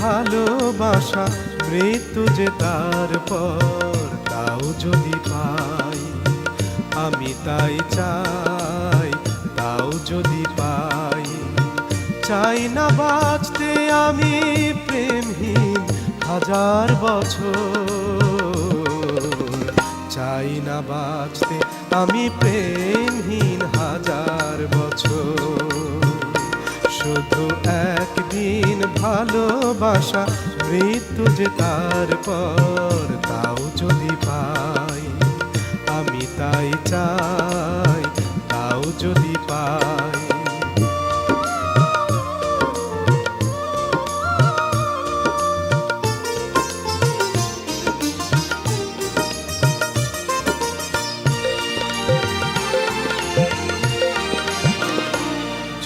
ভালোবাসা মৃত্যু যে তারপর তাও যদি পাই, আমি তাই চাই তাও যদি পাই। চাই না বাঁচতে আমি প্রেমহীন হাজার বছর, চাই না বাঁচতে আমি প্রেমহীন হাজার বছর। শুধু একদিন ভালোবাসা মৃত্যু যে তারপর তাও যদি পাই, আমি তাই চাই তাও যদি পাই।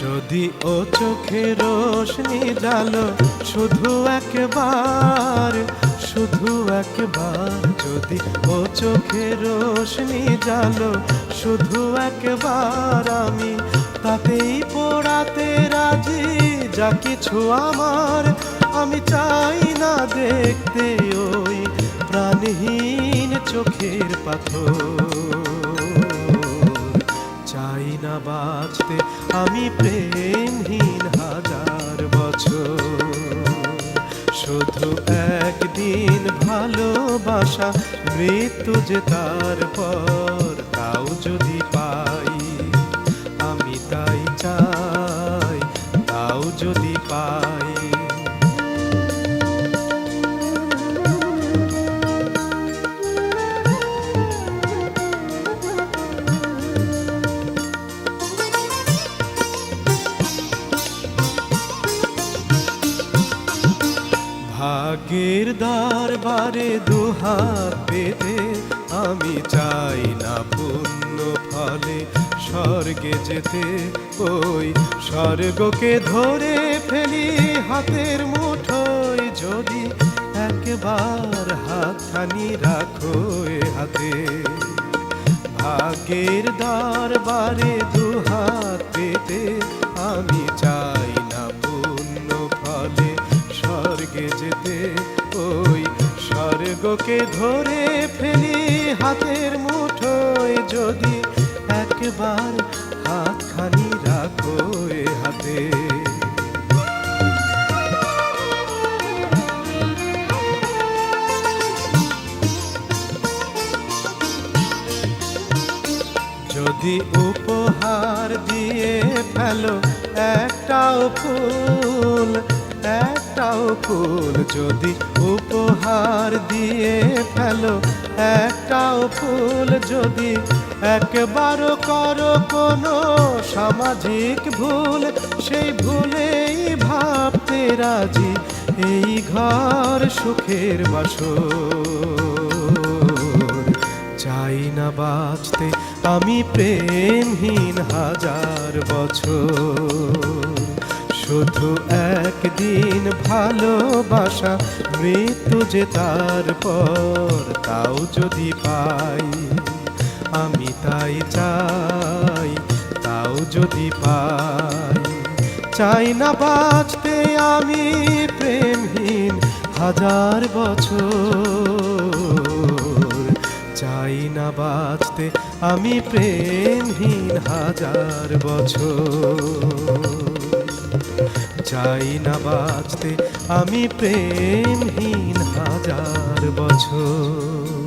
যদি ও চোখে রোশনি জ্বালো শুধু একবার, শুধু একবার, যদি ও চোখে রোশনি জ্বালো শুধু একবার, আমি তাতেই পোড়াতে রাজি যা কিছু আমার। আমি চাই না দেখতে ওই প্রাণহীন চোখের পাথর, চাই না বাঁচতে আমি প্রেমহীন হাজার বছর। শুধু একদিন ভালোবাসা মৃত্যু যে তারপর তাও যদি পাই, আমি তাই চাই তাও যদি পাই। ভাগ্যের দরবারে দুহাত পেতে আমি চাই না পুণ্য ফলে স্বর্গে যেতে। ওই স্বর্গকে ধরে ফেলি হাতের মুঠোয়, যদি একবার হাতখানি রাখো এ হাতে। ভাগ্যের দরবারে দুহাত পেতে আমি চাই না পুণ্য ফলে স্বর্গে যেতে। ওই স্বর্গকে ধরে ফেলি হাতের মুঠোয়, যদি একবার হাতখানি রাখো এ হাতে। যদি উপহার দিয়ে ফেলো একটাও ফুল, একটাও ফুল, যদি উপহার দিয়ে ফেলো একটাও ফুল, যদি একবারও করো কোনো সামাজিক ভুল, সেই ভুলেই ভাবতে রাজি এই ঘর সুখের বাসর। চাই না বাঁচতে আমি প্রেমহীন হাজার বছর। শুধু একদিন ভালোবাসা মৃত্যু যে তারপর তাও যদি পাই, আমি তাই চাই তাও যদি পাই। চাই না বাঁচতে আমি প্রেমহীন হাজার বছর, চাই না বাঁচতে আমি প্রেমহীন হাজার বছর, চাই না বাঁচতে আমি প্রেমহীন হাজার বছর।